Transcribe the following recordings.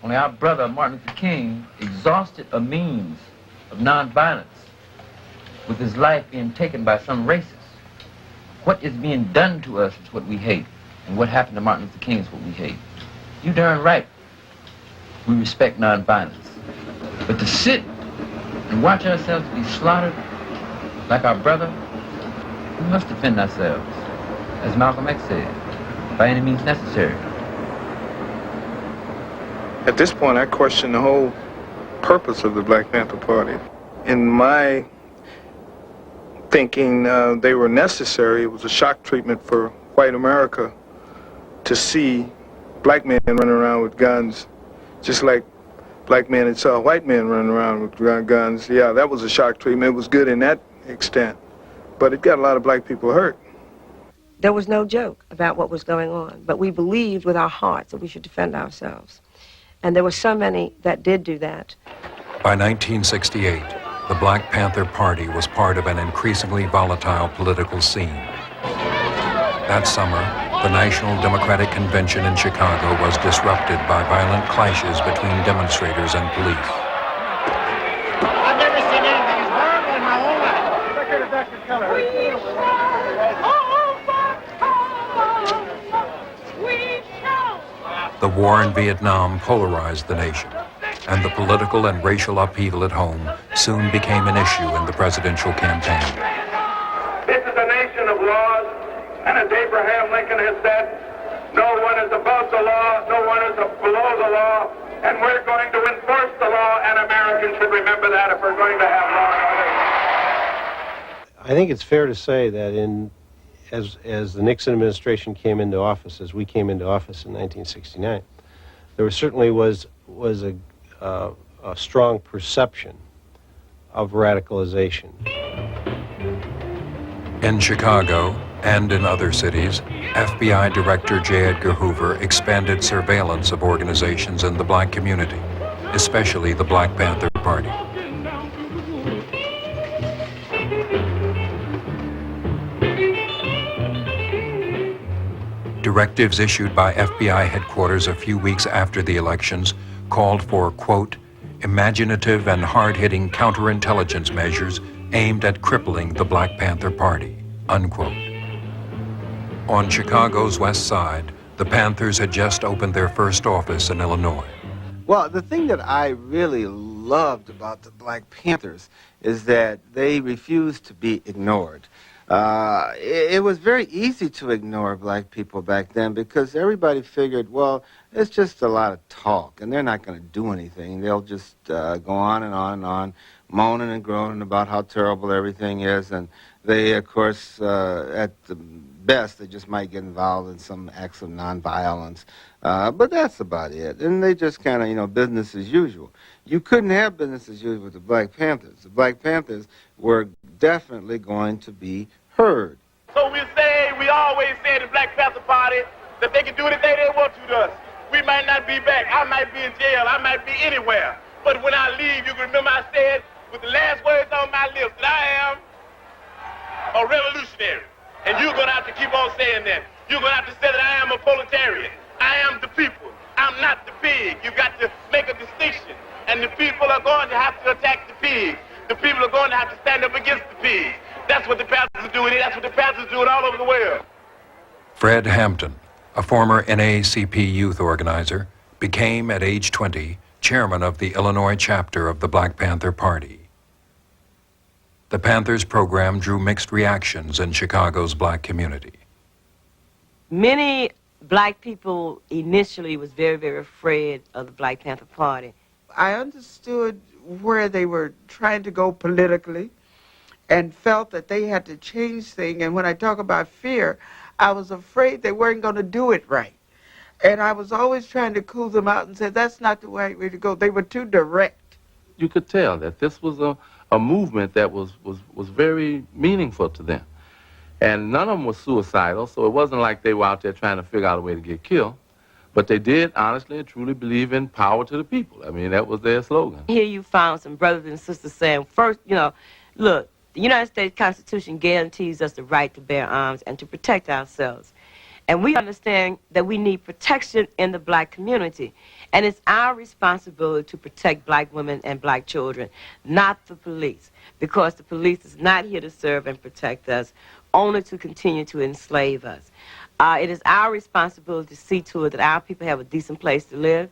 Only our brother Martin Luther King exhausted a means of nonviolence with his life being taken by some racists. What is being done to us is what we hate, and what happened to Martin Luther King is what we hate. You darn right, we respect nonviolence. But to sit and watch ourselves be slaughtered like our brother, we must defend ourselves, as Malcolm X said, by any means necessary. At this point, I question the whole purpose of the Black Panther Party. In my thinking, they were necessary. It was a shock treatment for white America to see black men running around with guns, just like black men had saw white men running around with guns. Yeah, that was a shock treatment. It was good in that extent, but it got a lot of black people hurt. There was no joke about what was going on, but we believed with our hearts that we should defend ourselves. And there were so many that did do that. By 1968, the Black Panther Party was part of an increasingly volatile political scene. That summer, the National Democratic Convention in Chicago was disrupted by violent clashes between demonstrators and police. I've never seen anything as horrible in my whole life. Look at Dr. Keller. The war in Vietnam polarized the nation, and the political and racial upheaval at home soon became an issue in the presidential campaign. This is a nation of laws, and as Abraham Lincoln has said, no one is above the law, no one is below the law, and we're going to enforce the law, and Americans should remember that if we're going to have law and order. I think it's fair to say that as the Nixon administration came into office, as we came into office in 1969, there certainly was a strong perception of radicalization. In Chicago and in other cities, FBI Director J. Edgar Hoover expanded surveillance of organizations in the black community, especially the Black Panther Party. Directives issued by FBI headquarters a few weeks after the elections called for, quote, imaginative and hard-hitting counterintelligence measures aimed at crippling the Black Panther Party, unquote. On Chicago's west side, the Panthers had just opened their first office in Illinois. Well, the thing that I really loved about the Black Panthers is that they refused to be ignored. It was very easy to ignore black people back then because everybody figured, well, it's just a lot of talk, and they're not going to do anything. They'll just go on and on and on, moaning and groaning about how terrible everything is, and they, of course, at the best, they just might get involved in some acts of nonviolence. But that's about it. And they just kind of, business as usual. You couldn't have business as usual with the Black Panthers. The Black Panthers were definitely going to be heard. So we always say in the Black Panther Party that they can do anything they want to us. We might not be back. I might be in jail. I might be anywhere. But when I leave, you can remember I said with the last words on my lips that I am a revolutionary. And you're going to have to keep on saying that. You're going to have to say that I am a proletarian. I am the people. I'm not the pig. You've got to make a distinction. And the people are going to have to attack the pigs. The people are going to have to stand up against the pigs. That's what the Panthers are doing. That's what the Panthers are doing all over the world. Fred Hampton, a former NAACP youth organizer, became at age 20 chairman of the Illinois chapter of the Black Panther Party. The Panthers program drew mixed reactions in Chicago's black community. Many black people initially was very, very afraid of the Black Panther Party. I understood where they were trying to go politically and felt that they had to change things. And when I talk about fear, I was afraid they weren't going to do it right. And I was always trying to cool them out and say, that's not the right way to go. They were too direct. You could tell that this was a movement that was very meaningful to them. And none of them was suicidal, so it wasn't like they were out there trying to figure out a way to get killed. But they did honestly and truly believe in power to the people. I mean, that was their slogan. Here you found some brothers and sisters saying, first, look, the United States Constitution guarantees us the right to bear arms and to protect ourselves. And we understand that we need protection in the black community. And it's our responsibility to protect black women and black children, not the police, because the police is not here to serve and protect us, only to continue to enslave us. It is our responsibility to see to it that our people have a decent place to live,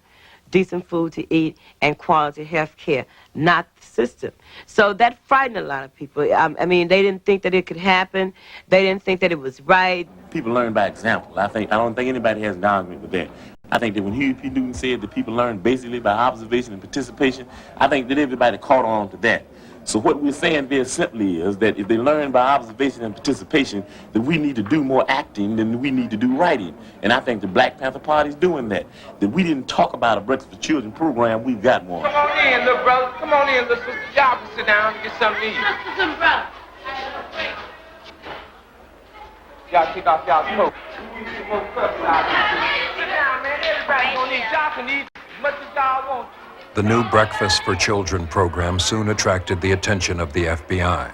decent food to eat, and quality health care, not the system. So that frightened a lot of people. I mean, they didn't think that it could happen. They didn't think that it was right. People learn by example. I don't think anybody has an argument with that. I think that when Huey P. Newton said that people learn basically by observation and participation, I think that everybody caught on to that. So what we're saying very simply is that if they learn by observation and participation, that we need to do more acting than we need to do writing. And I think the Black Panther Party is doing that. That we didn't talk about a Breakfast for Children program, we've got one. Come on in, little brother. Come on in, little sister. Y'all can sit down and get something to eat. Just some brother. Y'all kick off y'all's coat. Sit down, man. Everybody gonna eat. Y'all can eat as much as y'all want. The new Breakfast for Children program soon attracted the attention of the FBI.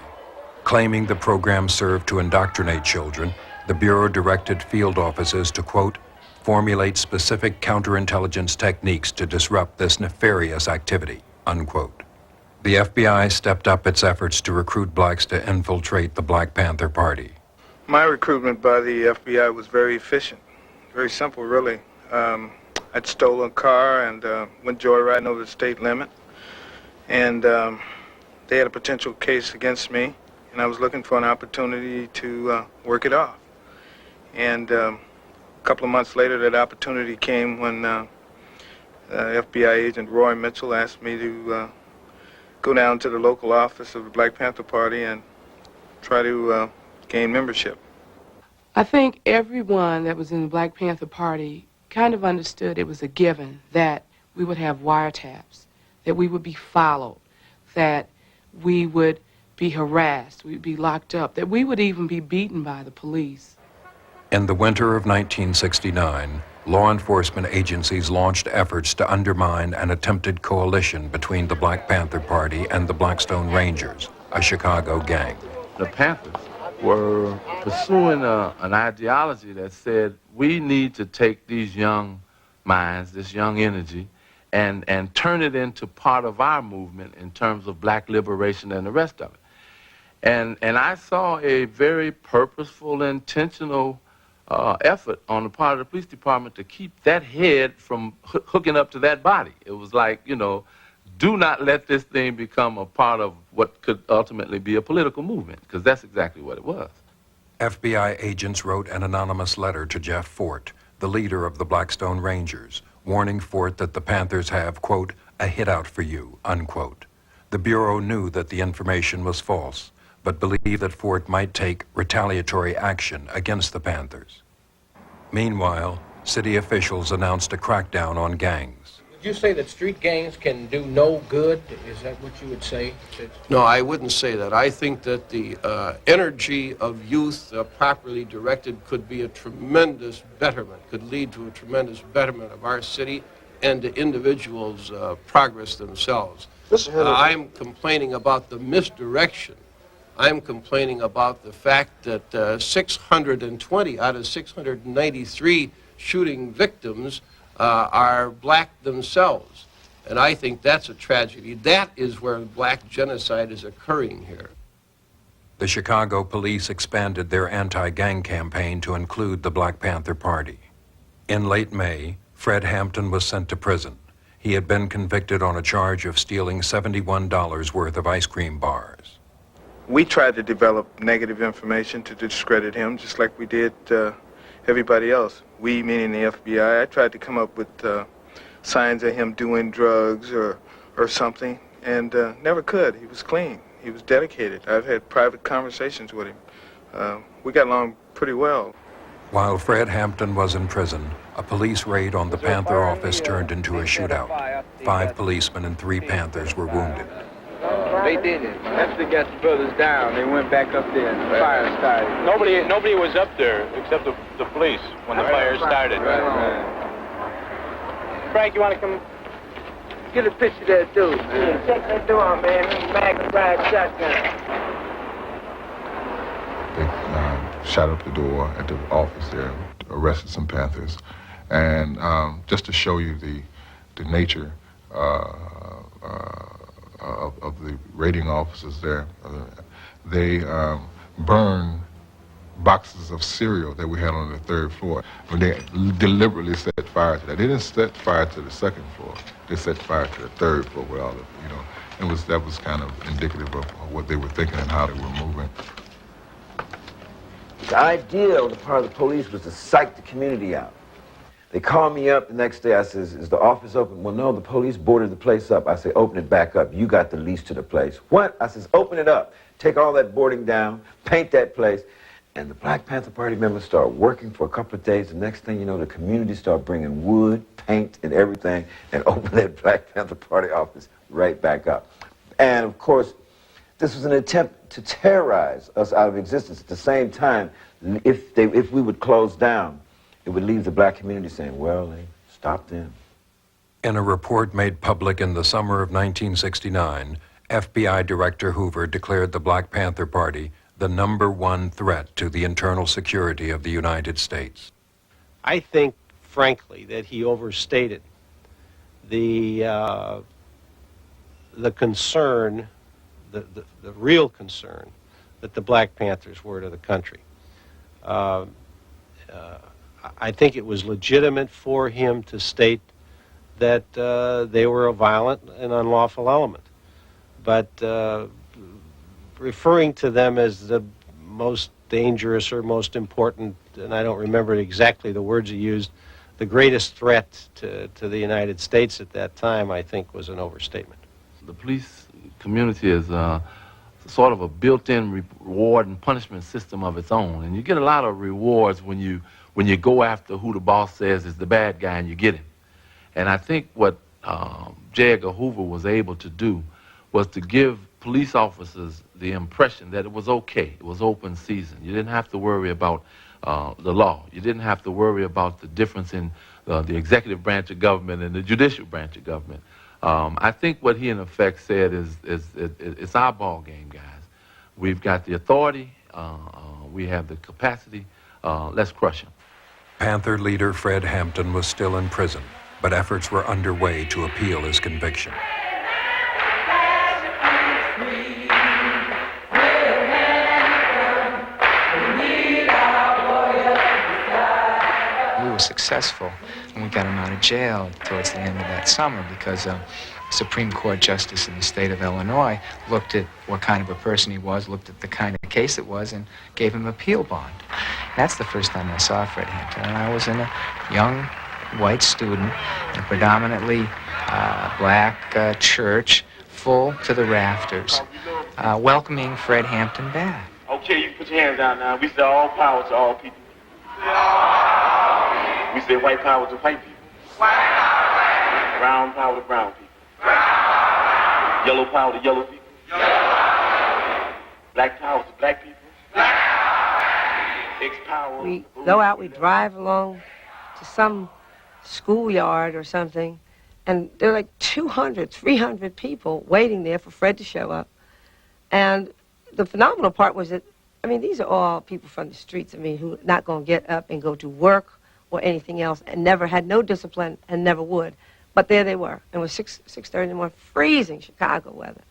Claiming the program served to indoctrinate children, the Bureau directed field offices to, quote, formulate specific counterintelligence techniques to disrupt this nefarious activity, unquote. The FBI stepped up its efforts to recruit blacks to infiltrate the Black Panther Party. My recruitment by the FBI was very efficient, very simple, really. I'd stolen a car and went joyriding over the state limit, and they had a potential case against me, and I was looking for an opportunity to work it off. And a couple of months later, that opportunity came when FBI agent Roy Mitchell asked me to go down to the local office of the Black Panther Party and try to gain membership. I think everyone that was in the Black Panther Party kind of understood it was a given that we would have wiretaps, that we would be followed, that we would be harassed, we'd be locked up, that we would even be beaten by the police. In the winter of 1969, law enforcement agencies launched efforts to undermine an attempted coalition between the Black Panther Party and the Blackstone Rangers, a Chicago gang. The Panthers were pursuing an ideology that said we need to take these young minds, this young energy, and turn it into part of our movement in terms of black liberation and the rest of it. And I saw a very purposeful, intentional effort on the part of the police department to keep that head from hooking up to that body. It was like, you know, do not let this thing become a part of what could ultimately be a political movement, because that's exactly what it was. FBI agents wrote an anonymous letter to Jeff Fort, the leader of the Blackstone Rangers, warning Fort that the Panthers have, quote, a hit-out for you, unquote. The Bureau knew that the information was false, but believed that Fort might take retaliatory action against the Panthers. Meanwhile, city officials announced a crackdown on gangs. Would you say that street gangs can do no good? Is that what you would say? No, I wouldn't say that. I think that the energy of youth properly directed could be a tremendous betterment, could lead to a tremendous betterment of our city and to individuals' progress themselves. I'm complaining about the misdirection. I'm complaining about the fact that 620 out of 693 shooting victims are black themselves. And I think that's a tragedy. That is where black genocide is occurring here. The Chicago police expanded their anti-gang campaign to include the Black Panther Party. In late May, Fred Hampton was sent to prison. He had been convicted on a charge of stealing $71 worth of ice cream bars. We tried to develop negative information to discredit him, just like we did everybody else. We, meaning the FBI, I tried to come up with signs of him doing drugs or something, and never could. He was clean. He was dedicated. I've had private conversations with him. We got along pretty well. While Fred Hampton was in prison, a police raid on the Panther office turned into a shootout. 5 policemen and 3 Panthers were wounded. They did it. After they got the brothers down, they went back up there and the fire started. Nobody was up there except the police when the fire started. Right. Frank, you want to come get a picture of that dude? Yeah, check that door, man. Magnified shotgun. They shot up the door at the office there arrested some Panthers. And just to show you the nature of the raiding officers there, they burned boxes of cereal that we had on the 3rd floor. When they deliberately set fire to that. They didn't set fire to the 2nd floor. They set fire to the 3rd floor where all of, that was kind of indicative of what they were thinking and how they were moving. The idea on the part of the police was to psych the community out. They called me up the next day. I says, is the office open? Well, no, the police boarded the place up. I say, open it back up. You got the lease to the place. What? I says, open it up. Take all that boarding down, paint that place. And the Black Panther Party members start working for a couple of days. The next thing you know, the community start bringing wood, paint, and everything, and open that Black Panther Party office right back up. And of course, this was an attempt to terrorize us out of existence. At the same time, if we would close down, it would leave the black community saying, well, they stopped them. In a report made public in the summer of 1969, FBI Director Hoover declared the Black Panther Party the #1 threat to the internal security of the United States. I think, frankly, that he overstated the concern, the real concern that the Black Panthers were to the country. I think it was legitimate for him to state that they were a violent and unlawful element. But referring to them as the most dangerous or most important, and I don't remember exactly the words he used, the greatest threat to the United States at that time, I think was an overstatement. The police community is sort of a built-in reward and punishment system of its own, and you get a lot of rewards when you go after who the boss says is the bad guy and you get him. And I think what J. Edgar Hoover was able to do was to give police officers the impression that it was okay, it was open season. You didn't have to worry about the law. You didn't have to worry about the difference in the executive branch of government and the judicial branch of government. I think what he in effect said is it's our ball game, guys. We've got the authority, we have the capacity, let's crush him. Panther leader Fred Hampton was still in prison, but efforts were underway to appeal his conviction. We were successful, and we got him out of jail towards the end of that summer because a Supreme Court justice in the state of Illinois looked at what kind of a person he was, looked at the kind of case it was, and gave him appeal bond. That's the first time I saw Fred Hampton, and I was in a young white student in a predominantly black church, full to the rafters, welcoming Fred Hampton back. Okay, you can put your hands down now. We say all power to all people. We say white power to white people. Brown power to brown people. Yellow power to yellow people. Black power to black people. X-power. We go out, we drive along to some schoolyard or something, and there are like 200, 300 people waiting there for Fred to show up. And the phenomenal part was that, I mean, these are all people from the streets, I mean, who are not going to get up and go to work or anything else, and never had no discipline and never would. But there they were. It was 6:30 in the morning, freezing Chicago weather.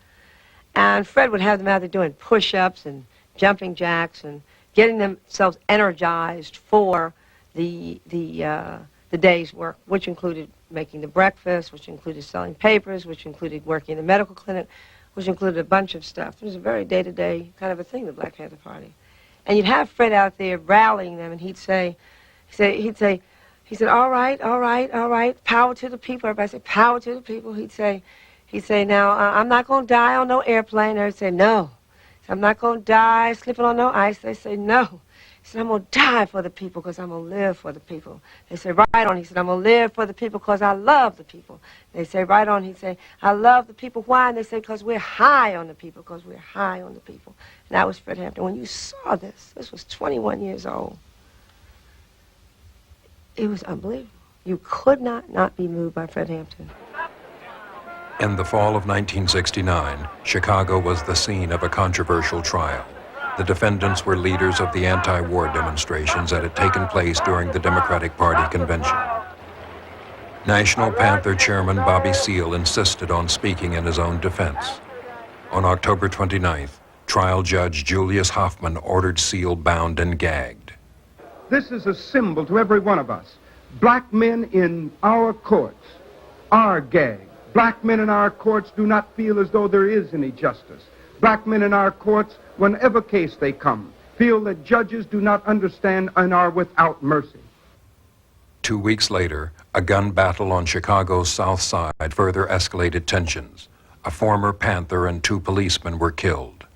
And Fred would have them out there doing push-ups and jumping jacks and getting themselves energized for the day's work, which included making the breakfast, which included selling papers, which included working in the medical clinic, which included a bunch of stuff. It was a very day-to-day kind of a thing, the Black Panther Party. And you'd have Fred out there rallying them, and he'd say, all right, power to the people. Everybody say, power to the people. He'd say, now, I'm not going to die on no airplane. They'd say, no. I'm not going to die slipping on no ice. They say, no. He said, I'm going to die for the people because I'm going to live for the people. They say, right on. He said, I'm going to live for the people because I love the people. They say, right on. He'd say, I love the people. Why? And they say, because we're high on the people, because we're high on the people. And that was Fred Hampton. When you saw this was 21 years old. It was unbelievable. You could not be moved by Fred Hampton. In the fall of 1969, Chicago was the scene of a controversial trial. The defendants were leaders of the anti-war demonstrations that had taken place during the Democratic Party convention. National Panther Chairman Bobby Seale insisted on speaking in his own defense. On October 29th, trial judge Julius Hoffman ordered Seale bound and gagged. This is a symbol to every one of us. Black men in our courts are gagged. Black men in our courts do not feel as though there is any justice. Black men in our courts, whenever case they come, feel that judges do not understand and are without mercy. 2 weeks later, a gun battle on Chicago's South Side further escalated tensions. A former Panther and 2 policemen were killed.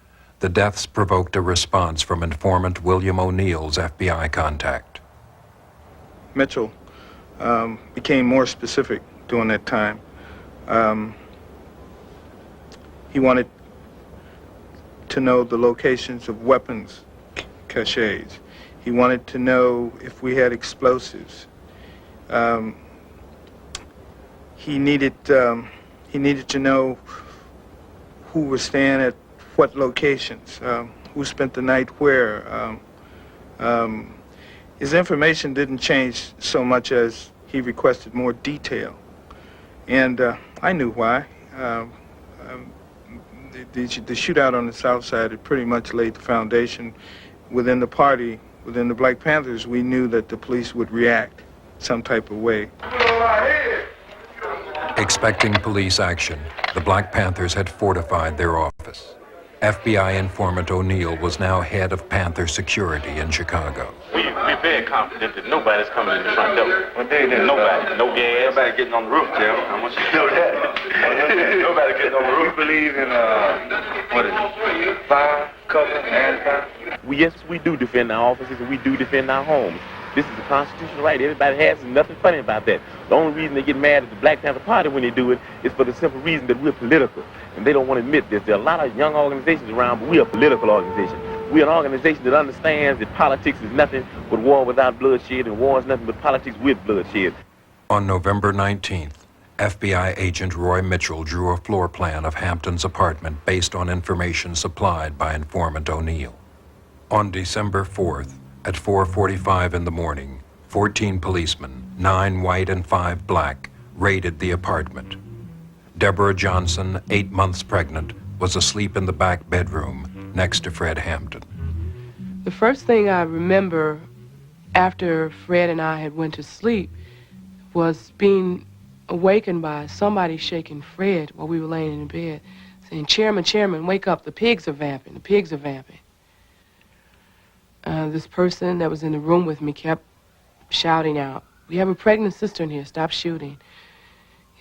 The deaths provoked a response from informant William O'Neill's FBI contact. Mitchell became more specific during that time. He wanted to know the locations of weapons caches. He wanted to know if we had explosives. He needed to know who was staying at what locations, who spent the night where. His information didn't change so much as he requested more detail. And I knew why. The shootout on the South Side had pretty much laid the foundation within the party, within the Black Panthers. We knew that the police would react some type of way. Expecting police action, the Black Panthers had fortified their office. FBI informant O'Neill was now head of Panther security in Chicago. We're very confident that nobody's coming in the front door. Nobody. No gas. Nobody getting on the roof, Jim. I want you to know that. Nobody getting on the roof. We believe in, fire, cover, and fire. Yes, we do defend our offices and we do defend our homes. This is a constitutional right. Everybody has. There's nothing funny about that. The only reason they get mad at the Black Panther Party when they do it is for the simple reason that we're political. And they don't want to admit this. There are a lot of young organizations around, but we're a political organization. We're an organization that understands that politics is nothing but war without bloodshed, and war is nothing but politics with bloodshed. On November 19th, FBI agent Roy Mitchell drew a floor plan of Hampton's apartment based on information supplied by informant O'Neill. On December 4th, at 4:45 in the morning, 14 policemen, 9 white and 5 black, raided the apartment. Deborah Johnson, 8 months pregnant, was asleep in the back bedroom next to Fred Hampton. The first thing I remember after Fred and I had went to sleep was being awakened by somebody shaking Fred while we were laying in bed, saying, Chairman, wake up, the pigs are vamping, the pigs are vamping. This person that was in the room with me kept shouting out, we have a pregnant sister in here, stop shooting.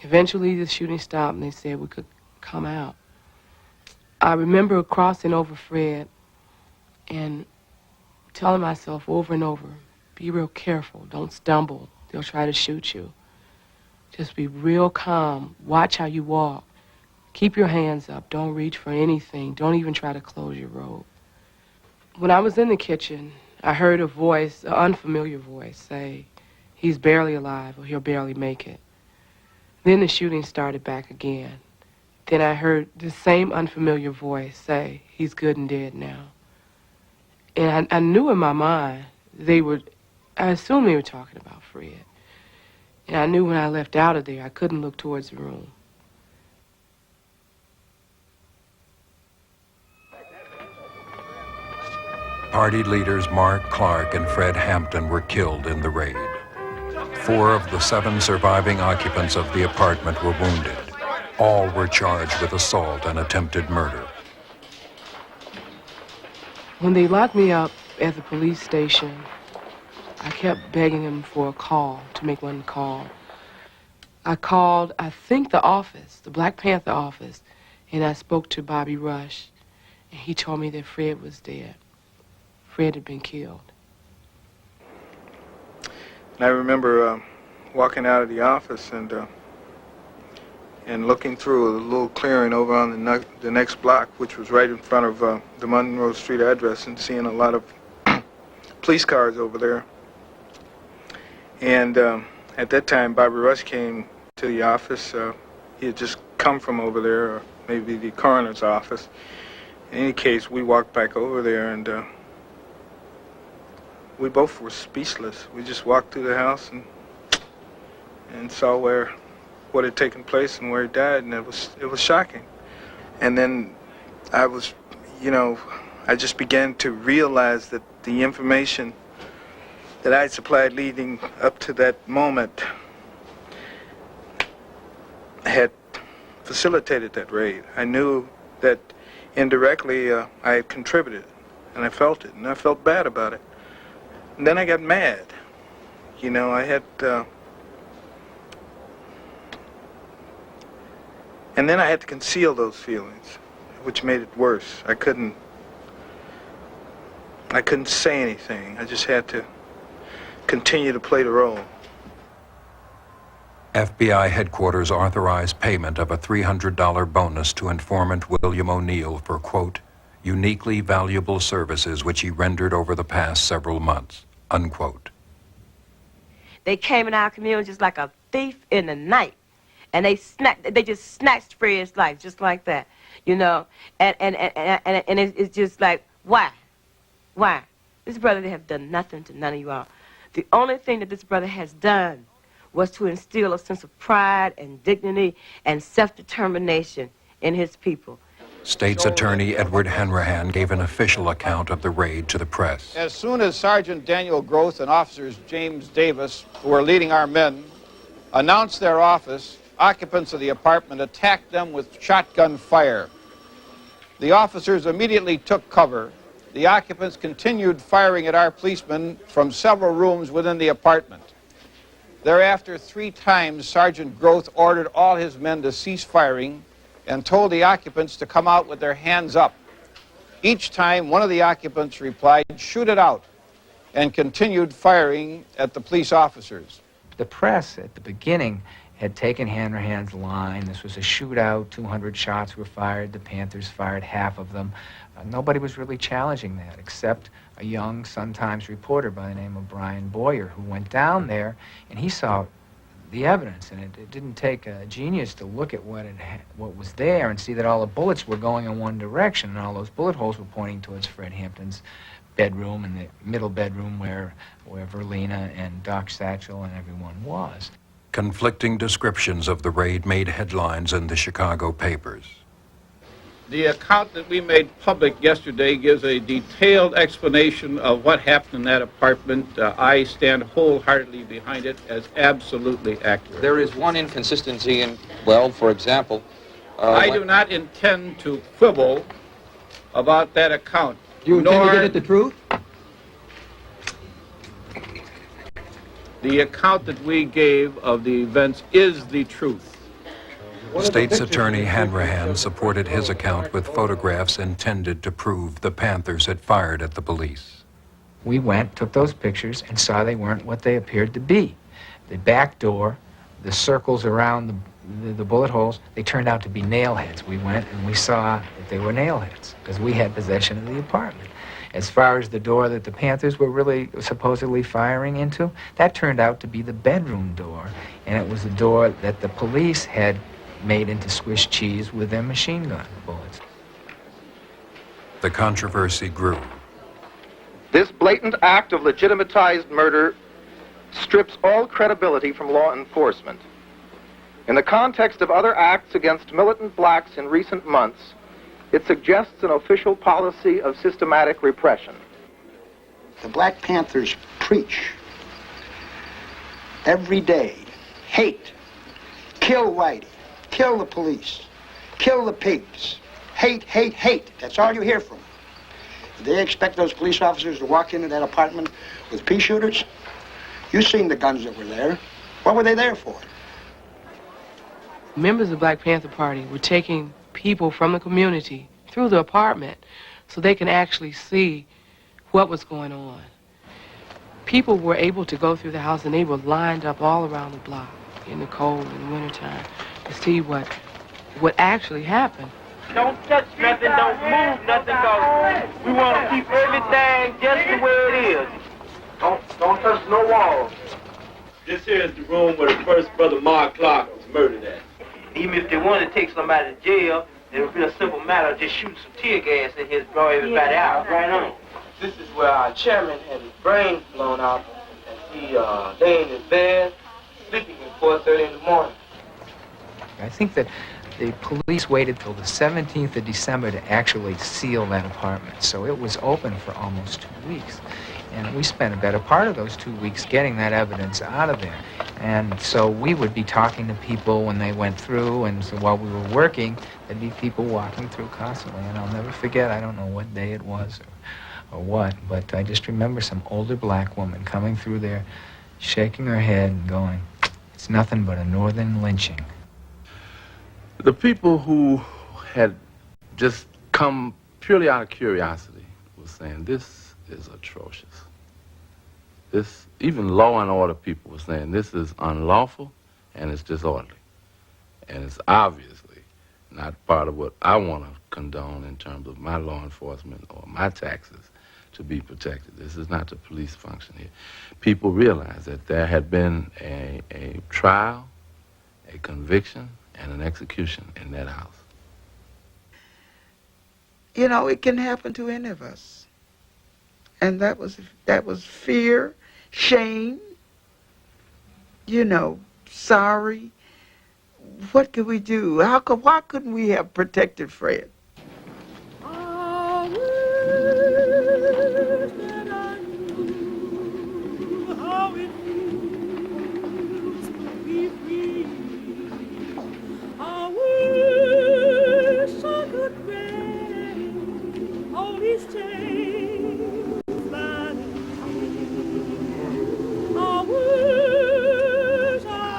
Eventually the shooting stopped and they said we could come out. I remember crossing over Fred and telling myself over and over, be real careful, don't stumble, they'll try to shoot you. Just be real calm, watch how you walk. Keep your hands up, don't reach for anything, don't even try to close your robe. When I was in the kitchen, I heard a voice, an unfamiliar voice, say, he's barely alive or he'll barely make it. Then the shooting started back again. Then I heard the same unfamiliar voice say, he's good and dead now. And I knew in my mind I assumed they were talking about Fred. And I knew when I left out of there, I couldn't look towards the room. Party leaders Mark Clark and Fred Hampton were killed in the raid. 4 of the 7 surviving occupants of the apartment were wounded. All were charged with assault and attempted murder. When they locked me up at the police station, I kept begging them for a call, to make one call. I called, I think, the office, the Black Panther office, and I spoke to Bobby Rush, and he told me that Fred was dead. Fred had been killed. And I remember walking out of the office and looking through a little clearing over on the next block, which was right in front of the Monroe Street address, and seeing a lot of police cars over there. And at that time, Bobby Rush came to the office. He had just come from over there, or maybe the coroner's office. In any case, we walked back over there, and we both were speechless. We just walked through the house and saw what had taken place and where he died, and it was shocking. And then I just began to realize that the information that I supplied leading up to that moment had facilitated that raid. I knew that indirectly I had contributed, and I felt it, and I felt bad about it. And then I got mad. I had... and then I had to conceal those feelings, which made it worse. I couldn't say anything. I just had to continue to play the role. FBI headquarters authorized payment of a $300 bonus to informant William O'Neill for, quote, uniquely valuable services which he rendered over the past several months, unquote. They came in our community just like a thief in the night. And they just snatched Fred's life just like that, and it's just like, why? This brother they have done nothing to none of you all. The only thing that this brother has done was to instill a sense of pride and dignity and self-determination in his people. State's Attorney Edward Hanrahan gave an official account of the raid to the press. As soon as Sergeant Daniel Groth and officers James Davis, who were leading our men, announced their office, occupants of the apartment attacked them with shotgun fire. The officers immediately took cover. The occupants continued firing at our policemen from several rooms within the apartment. Thereafter, 3 times, Sergeant Groth ordered all his men to cease firing and told the occupants to come out with their hands up. Each time, one of the occupants replied, "Shoot it out," and continued firing at the police officers. The press at the beginning had taken Hanrahan's line. This was a shootout. 200 shots were fired. The Panthers fired half of them. Nobody was really challenging that except a young Sun-Times reporter by the name of Brian Boyer, who went down there and he saw the evidence. And it didn't take a genius to look at what was there and see that all the bullets were going in one direction, and all those bullet holes were pointing towards Fred Hampton's bedroom and the middle bedroom where Verlina and Doc Satchel and everyone was. Conflicting descriptions of the raid made headlines in the Chicago papers. The account that we made public yesterday gives a detailed explanation of what happened in that apartment. I stand wholeheartedly behind it as absolutely accurate. There is one inconsistency in, well, for example... I do not intend to quibble about that account. You intend to get at the truth? The account that we gave of the events is the truth. State's Attorney Hanrahan supported his account with photographs intended to prove the Panthers had fired at the police. We went, took those pictures, and saw they weren't what they appeared to be. The back door, the circles around the bullet holes, they turned out to be nail heads. We went and we saw that they were nail heads because we had possession of the apartment. As far as the door that the Panthers were really supposedly firing into, that turned out to be the bedroom door, and it was the door that the police had made into Swiss cheese with their machine gun bullets. The controversy grew. This blatant act of legitimatized murder strips all credibility from law enforcement. In the context of other acts against militant blacks in recent months, it suggests an official policy of systematic repression. The Black Panthers preach every day, hate, kill Whitey, kill the police, kill the pigs, hate, hate, hate. That's all you hear from them. They expect those police officers to walk into that apartment with pea shooters? You've seen the guns that were there. What were they there for? Members of the Black Panther Party were taking people from the community through the apartment so they can actually see what was going on. People were able to go through the house and they were lined up all around the block in the cold in the wintertime to see what actually happened. Don't touch nothing, don't move nothing, cause we want to keep everything just the way it is. Don't touch no walls. This here is the room where the first brother Mark Clark was murdered at. Even if they want to take somebody to jail, It would be a simple matter of just shooting some tear gas in here to draw everybody out. Right on. This is where our chairman had his brains blown out, and he lay in his bed, sleeping at 4:30 in the morning. I think that the police waited till the 17th of December to actually seal that apartment. So it was open for almost 2 weeks. And we spent a better part of those 2 weeks getting that evidence out of there. And so we would be talking to people when they went through, and so while we were working, there'd be people walking through constantly. And I'll never forget, I don't know what day it was or what, but I just remember some older black woman coming through there, shaking her head and going, "It's nothing but a northern lynching." The people who had just come purely out of curiosity were saying, this is atrocious. This, even law and order people were saying, this is unlawful and it's disorderly. And it's obviously not part of what I want to condone in terms of my law enforcement or my taxes to be protected. This is not the police function here. People realized that there had been a trial, a conviction, and an execution in that house. You know, it can happen to any of us. And that was fear, shame, you know, sorry. What could we do? Why couldn't we have protected Fred?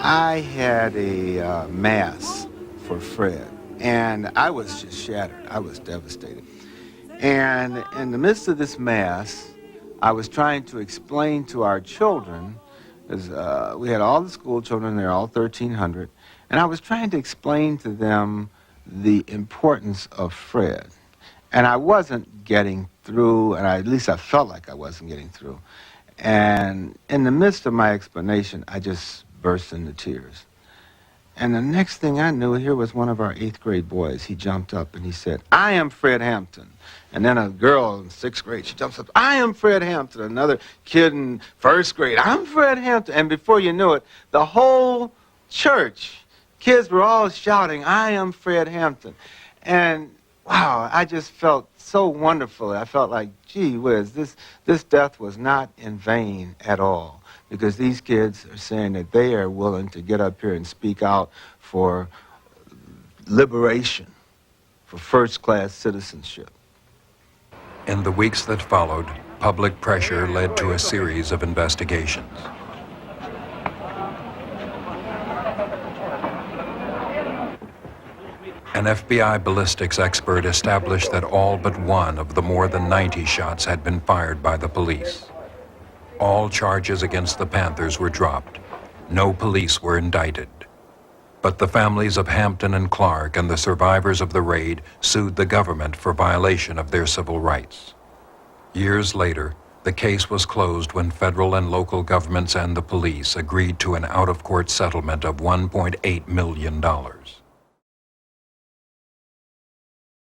I had a mass for Fred, and I was just shattered. I was devastated. And in the midst of this mass, I was trying to explain to our children, because we had all the school children there, all 1,300, and I was trying to explain to them the importance of Fred. And I wasn't getting through, and at least I felt like I wasn't getting through. And in the midst of my explanation, I just burst into tears. And the next thing I knew, here was one of our 8th grade boys. He jumped up and he said, "I am Fred Hampton." And then a girl in 6th grade, she jumps up, "I am Fred Hampton." Another kid in 1st grade, "I'm Fred Hampton." And before you knew it, the whole church, kids were all shouting, "I am Fred Hampton." And wow, I just felt so wonderful. I felt like, gee whiz, this death was not in vain at all. Because these kids are saying that they are willing to get up here and speak out for liberation, for first-class citizenship. In the weeks that followed, public pressure led to a series of investigations. An FBI ballistics expert established that all but one of the more than 90 shots had been fired by the police. All charges against the Panthers were dropped. No police were indicted. But the families of Hampton and Clark and the survivors of the raid sued the government for violation of their civil rights. Years later, the case was closed when federal and local governments and the police agreed to an out-of-court settlement of $1.8 million.